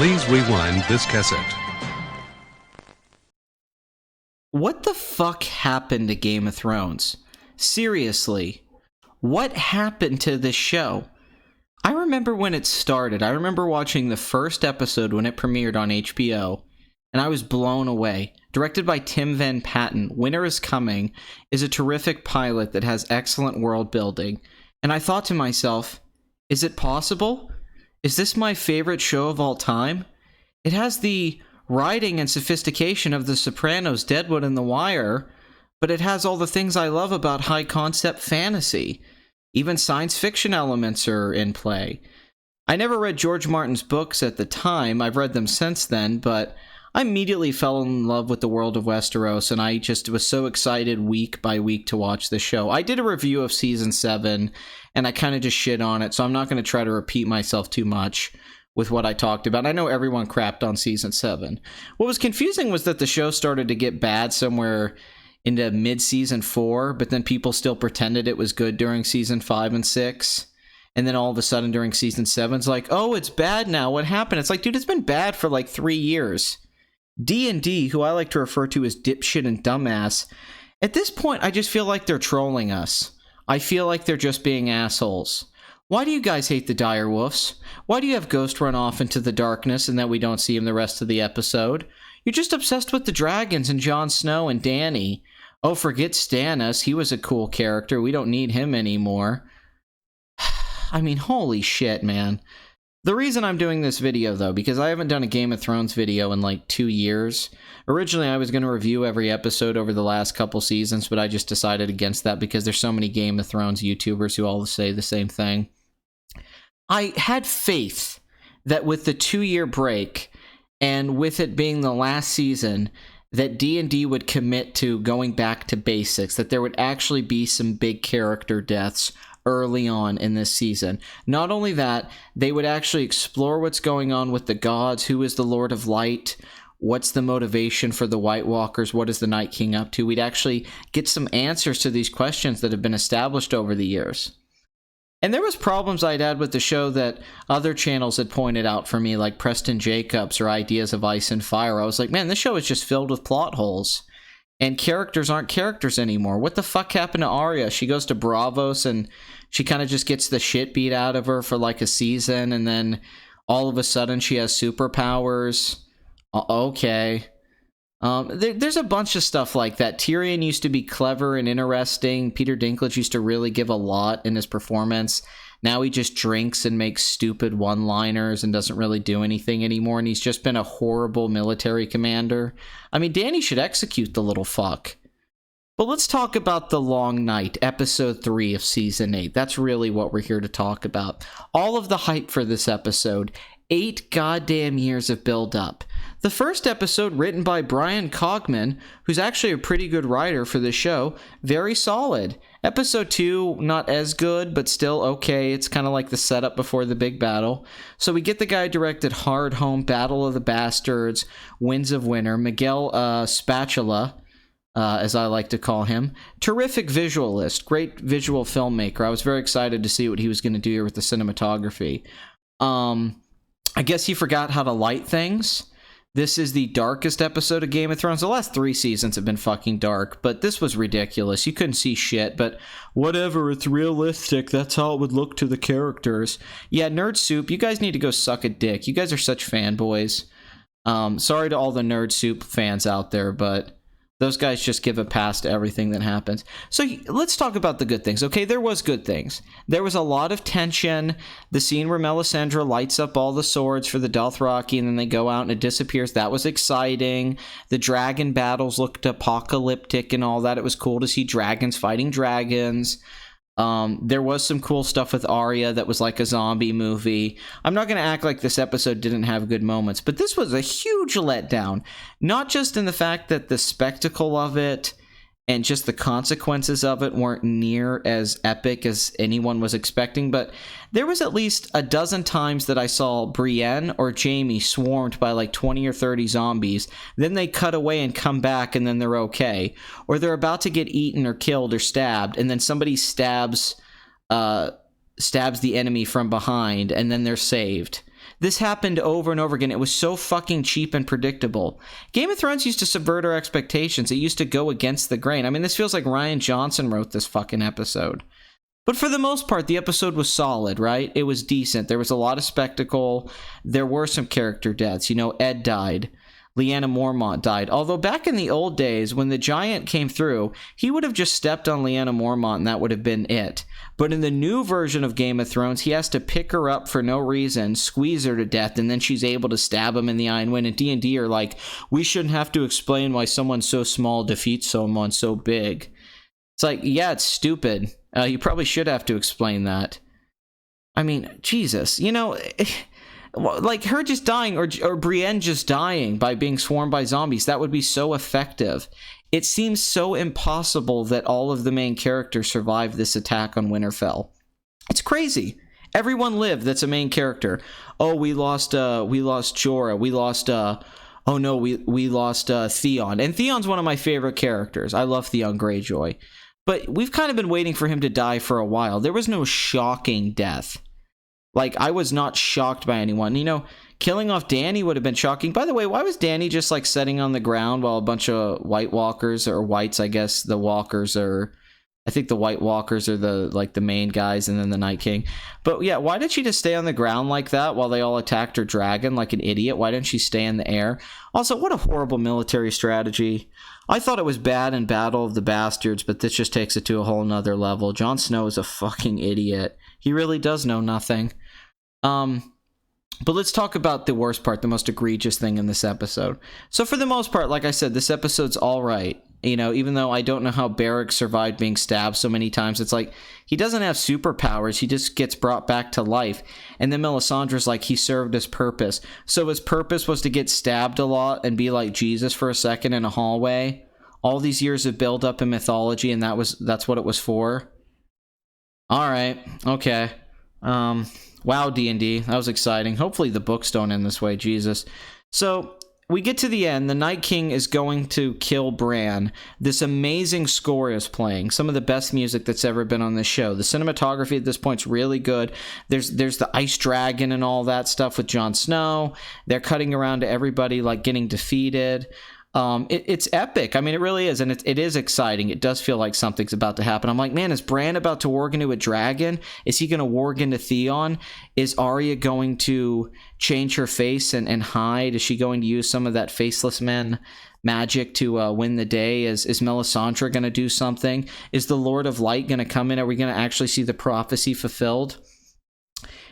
Please rewind this cassette. What the fuck happened to Game of Thrones? Seriously, what happened to this show? I remember when it started. I remember watching the first episode when it premiered on HBO, and I was blown away. Directed by Tim Van Patten, Winter is Coming is a terrific pilot that has excellent world building. And I thought to myself, is it possible? Is this my favorite show of all time? It has the writing and sophistication of The Sopranos, Deadwood, and The Wire, but it has all the things I love about high-concept fantasy. Even science fiction elements are in play. I never read George Martin's books at the time. I've read them since then, but I immediately fell in love with the world of Westeros, and I just was so excited week by week to watch the show. I did a review of Season 7, and I kind of just shit on it, so I'm not going to try to repeat myself too much with what I talked about. I know everyone crapped on Season 7. What was confusing was that the show started to get bad somewhere into mid-Season 4, but then people still pretended it was good during Season 5 and 6. And then all of a sudden during Season 7, it's like, oh, it's bad now. What happened? It's like, dude, it's been bad for like 3 years. D&D, who I like to refer to as dipshit and dumbass, at this point, I just feel like they're trolling us. I feel like they're just being assholes. Why do you guys hate the direwolves? Why do you have Ghost run off into the darkness and that we don't see him the rest of the episode? You're just obsessed with the dragons and Jon Snow and Dany. Oh, forget Stannis. He was a cool character. We don't need him anymore. I mean, holy shit, man. The reason I'm doing this video, though, because I haven't done a Game of Thrones video in like 2 years. Originally, I was going to review every episode over the last couple seasons, but I just decided against that because there's so many Game of Thrones YouTubers who all say the same thing. I had faith that with the 2-year break, and with it being the last season, that D&D would commit to going back to basics, that there would actually be some big character deaths early on in this season. Not only that, they would actually explore what's going on with the gods, who is the Lord of Light, what's the motivation for the White Walkers, what is the Night King up to. We'd actually get some answers to these questions that have been established over the years. And there was problems I'd had with the show that other channels had pointed out for me, like Preston Jacobs or Ideas of Ice and Fire. I was like, man, this show is just filled with plot holes. And characters aren't characters anymore. What the fuck happened to Arya? She goes to Bravos and she kind of just gets the shit beat out of her for like a season. And then all of a sudden she has superpowers. Okay. There's a bunch of stuff like that. Tyrion used to be clever and interesting. Peter Dinklage used to really give a lot in his performance. Now he just drinks and makes stupid one-liners and doesn't really do anything anymore, and he's just been a horrible military commander. I mean, Dany should execute the little fuck. But let's talk about The Long Night, Episode 3 of Season 8. That's really what we're here to talk about. All of the hype for this episode. 8 goddamn years of build-up. The first episode, written by Brian Cogman, who's actually a pretty good writer for the show, very solid. Episode 2, not as good, but still okay. It's kind of like the setup before the big battle. So we get the guy who directed Hard Home, Battle of the Bastards, Winds of Winter, Miguel Spatula, as I like to call him. Terrific visualist, great visual filmmaker. I was very excited to see what he was going to do here with the cinematography. I guess he forgot how to light things. This is the darkest episode of Game of Thrones. The last 3 seasons have been fucking dark, but this was ridiculous. You couldn't see shit, but whatever, it's realistic. That's how it would look to the characters. Yeah, Nerd Soup, you guys need to go suck a dick. You guys are such fanboys. Sorry to all the Nerd Soup fans out there, but those guys just give a pass to everything that happens. So let's talk about the good things. Okay, there was good things. There was a lot of tension. The scene where Melisandre lights up all the swords for the Dothraki and then they go out and it disappears. That was exciting. The dragon battles looked apocalyptic and all that. It was cool to see dragons fighting dragons. There was some cool stuff with Arya that was like a zombie movie. I'm not going to act like this episode didn't have good moments, but this was a huge letdown. Not just in the fact that the spectacle of it and just the consequences of it weren't near as epic as anyone was expecting, but there was at least a dozen times that I saw Brienne or Jaime swarmed by like 20 or 30 zombies, then they cut away and come back and then they're okay. Or they're about to get eaten or killed or stabbed, and then somebody stabs the enemy from behind and then they're saved. This happened over and over again. It was so fucking cheap and predictable. Game of Thrones used to subvert our expectations. It used to go against the grain. I mean, this feels like Ryan Johnson wrote this fucking episode. But for the most part, the episode was solid, right? It was decent. There was a lot of spectacle. There were some character deaths. You know, Ed died. Lyanna Mormont died. Although back in the old days, when the giant came through, he would have just stepped on Lyanna Mormont and that would have been it. But in the new version of Game of Thrones, he has to pick her up for no reason, squeeze her to death, and then she's able to stab him in the eye and win. And D&D are like, we shouldn't have to explain why someone so small defeats someone so big. It's like, yeah, it's stupid. You probably should have to explain that. I mean, Jesus, you know... Like her just dying or Brienne just dying by being swarmed by zombies, that would be so effective. It seems so impossible that all of the main characters survived this attack on Winterfell. It's crazy. Everyone lived that's a main character. Oh, we lost Jorah. We lost we lost Theon. And Theon's one of my favorite characters. I love Theon Greyjoy. But we've kind of been waiting for him to die for a while. There was no shocking death. Like, I was not shocked by anyone. You know, killing off Dany would have been shocking. By the way, why was Dany just, like, sitting on the ground while a bunch of White Walkers, or Whites, I guess, the Walkers are... I think the White Walkers are the main guys, and then the Night King. But, yeah, why did she just stay on the ground like that while they all attacked her dragon like an idiot? Why didn't she stay in the air? Also, what a horrible military strategy. I thought it was bad in Battle of the Bastards, but this just takes it to a whole nother level. Jon Snow is a fucking idiot. He really does know nothing. But let's talk about the worst part, the most egregious thing in this episode. So for the most part, like I said, this episode's all right. You know, even though I don't know how Beric survived being stabbed so many times, it's like, he doesn't have superpowers, he just gets brought back to life. And then Melisandre's like, he served his purpose. So his purpose was to get stabbed a lot and be like Jesus for a second in a hallway. All these years of build-up in mythology, and that's what it was for? Alright, okay. Wow, D&D, that was exciting. Hopefully the books don't end this way, Jesus. So, we get to the end. The Night King is going to kill Bran. This amazing score is playing. Some of the best music that's ever been on this show. The cinematography at this point is really good. There's the ice dragon and all that stuff with Jon Snow. They're cutting around to everybody, like, getting defeated. It's epic. I mean, it really is, and it is exciting. It does feel like something's about to happen. I'm like, man, is Bran about to warg into a dragon? Is he going to warg into Theon? Is Arya going to change her face and hide? Is she going to use some of that faceless men magic to win the day? Is Melisandre going to do something? Is the Lord of Light going to come in? Are we going to actually see the prophecy fulfilled?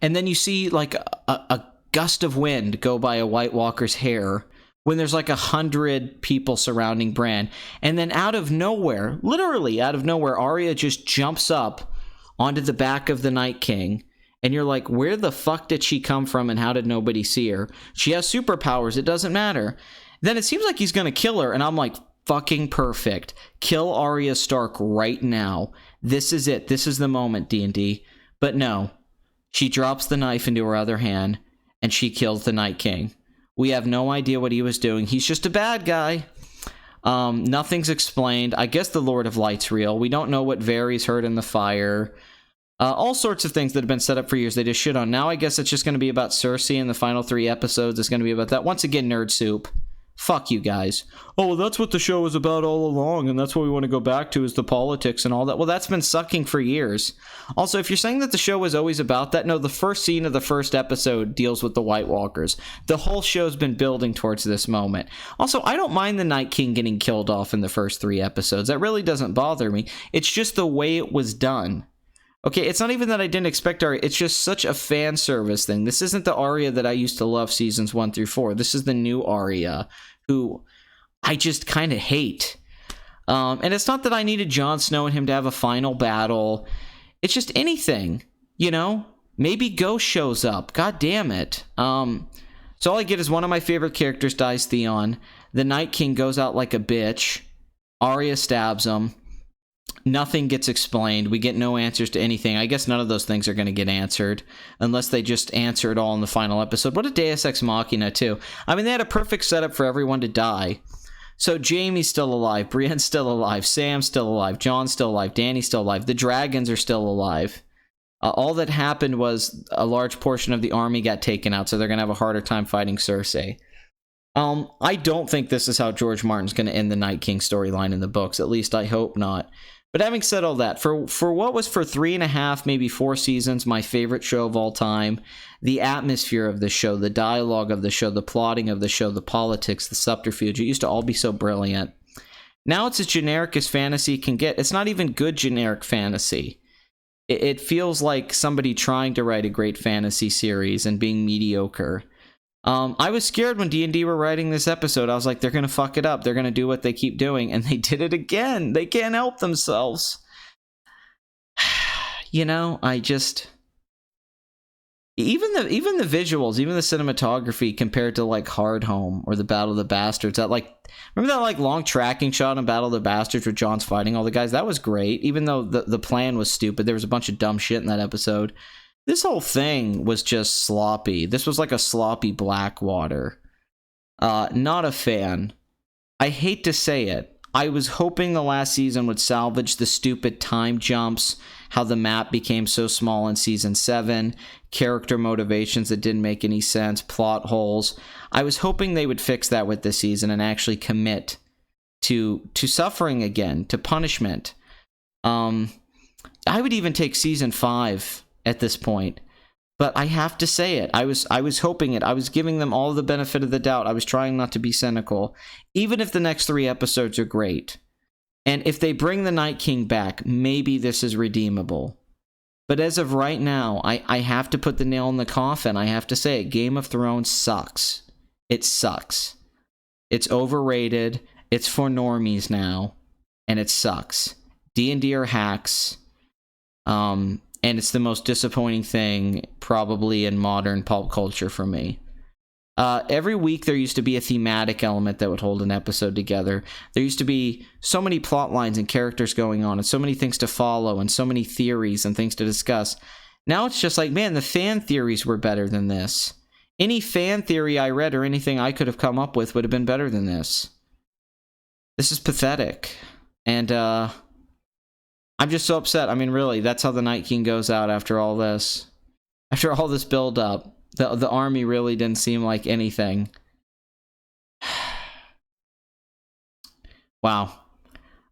And then you see like a gust of wind go by a White Walker's hair when there's like 100 people surrounding Bran. And then out of nowhere, literally out of nowhere, Arya just jumps up onto the back of the Night King. And you're like, where the fuck did she come from and how did nobody see her? She has superpowers, it doesn't matter. Then it seems like he's gonna kill her, and I'm like, fucking perfect. Kill Arya Stark right now. This is it. This is the moment, D&D. But no. She drops the knife into her other hand, and she kills the Night King. We have no idea what he was doing. He's just a bad guy. Nothing's explained. I guess the Lord of Light's real. We don't know what Varys heard in the fire. All sorts of things that have been set up for years they just shit on. Now I guess it's just going to be about Cersei in the final 3 episodes. It's going to be about that. Once again, nerd soup. Fuck you guys. Oh, well, that's what the show is about all along, and that's what we want to go back to is the politics and all that. Well, that's been sucking for years. Also, if you're saying that the show was always about that, no, the first scene of the first episode deals with the White Walkers. The whole show's been building towards this moment. Also, I don't mind the Night King getting killed off in the first 3 episodes. That really doesn't bother me. It's just the way it was done. Okay, it's not even that I didn't expect Arya. It's just such a fan service thing. This isn't the Arya that I used to love seasons 1 through 4. This is the new Arya, who I just kind of hate. And it's not that I needed Jon Snow and him to have a final battle. It's just anything, you know? Maybe Ghost shows up. God damn it. So all I get is one of my favorite characters dies, Theon. The Night King goes out like a bitch. Arya stabs him. Nothing gets explained. We get no answers to anything. I guess none of those things are going to get answered unless they just answer it all in the final episode. What a Deus Ex Machina, too. I mean, they had a perfect setup for everyone to die. So Jaime's still alive. Brienne's still alive. Sam's still alive. Jon's still alive. Dany's still alive. The dragons are still alive. All that happened was a large portion of the army got taken out, so they're going to have a harder time fighting Cersei. I don't think this is how George Martin's going to end the Night King storyline in the books. At least I hope not. But having said all that, for what was for 3.5, maybe 4 seasons, my favorite show of all time, the atmosphere of the show, the dialogue of the show, the plotting of the show, the politics, the subterfuge, it used to all be so brilliant. Now it's as generic as fantasy can get. It's not even good generic fantasy. It feels like somebody trying to write a great fantasy series and being mediocre. I was scared when D&D were writing this episode. I was like, they're going to fuck it up. They're going to do what they keep doing. And they did it again. They can't help themselves. You know, I just... Even the visuals, even the cinematography compared to like Hard Home or the Battle of the Bastards, that like, remember that like long tracking shot in Battle of the Bastards where Jon's fighting all the guys? That was great. Even though the plan was stupid, there was a bunch of dumb shit in that episode. This whole thing was just sloppy. This was like a sloppy Blackwater. Not a fan. I hate to say it. I was hoping the last season would salvage the stupid time jumps, how the map became so small in season 7, character motivations that didn't make any sense, plot holes. I was hoping they would fix that with this season and actually commit to suffering again, to punishment. I would even take season 5 at this point, but I have to say it. I was hoping it. I was giving them all the benefit of the doubt. I was trying not to be cynical, even if the next 3 episodes are great. And if they bring the Night King back, maybe this is redeemable. But as of right now, I have to put the nail in the coffin. I have to say it. Game of Thrones sucks. It sucks. It's overrated. It's for normies now. And it sucks. D&D are hacks. And it's the most disappointing thing probably in modern pulp culture for me. Every week there used to be a thematic element that would hold an episode together. There used to be so many plot lines and characters going on and so many things to follow and so many theories and things to discuss. Now it's just like, man, the fan theories were better than this. Any fan theory I read or anything I could have come up with would have been better than this. This is pathetic. And I'm just so upset. I mean, really, that's how the Night King goes out after all this. After all this build-up. The army really didn't seem like anything. Wow.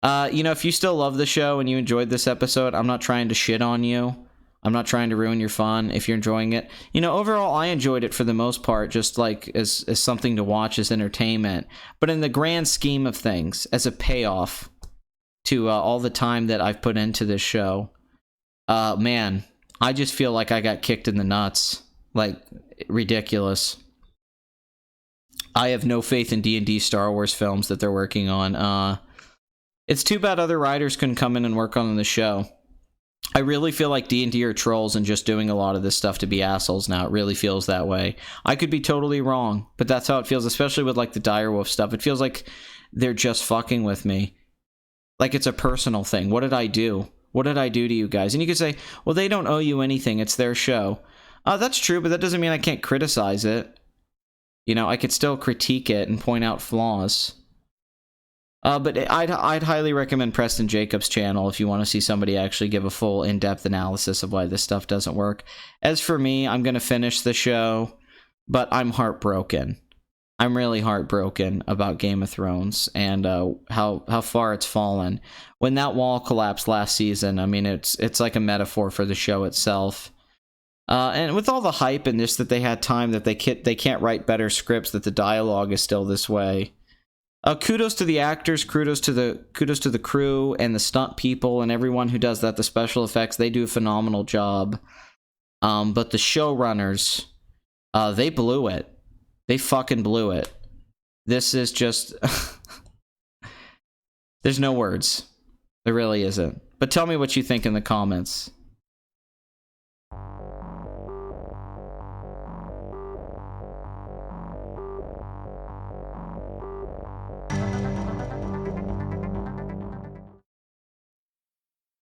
You know, if you still love the show and you enjoyed this episode, I'm not trying to shit on you. I'm not trying to ruin your fun if you're enjoying it. You know, overall, I enjoyed it for the most part, just like as something to watch, as entertainment. But in the grand scheme of things, as a payoff to all the time that I've put into this show, man, I just feel like I got kicked in the nuts. Like, ridiculous. I have no faith in D&D Star Wars films that they're working on. It's too bad other writers couldn't come in and work on the show. I really feel like D&D are trolls and just doing a lot of this stuff to be assholes now. It really feels that way. I could be totally wrong, but that's how it feels, especially with like the Direwolf stuff. It feels like they're just fucking with me. Like it's a personal thing. What did I do? What did I do to you guys? And you could say, well, they don't owe you anything. It's their show. That's true, but that doesn't mean I can't criticize it. You know, I could still critique it and point out flaws. But I'd highly recommend Preston Jacobs' channel if you want to see somebody actually give a full in-depth analysis of why this stuff doesn't work. As for me, I'm going to finish the show, but I'm heartbroken. I'm really heartbroken about Game of Thrones and how far it's fallen. When that wall collapsed last season, I mean, it's like a metaphor for the show itself. And with all the hype and this, that they had time, that they can't write better scripts, that the dialogue is still this way. Kudos to the actors, kudos to the crew and the stunt people and everyone who does that. The special effects, they do a phenomenal job. But the showrunners, they blew it. They fucking blew it. This is just... There's no words. There really isn't. But tell me what you think in the comments.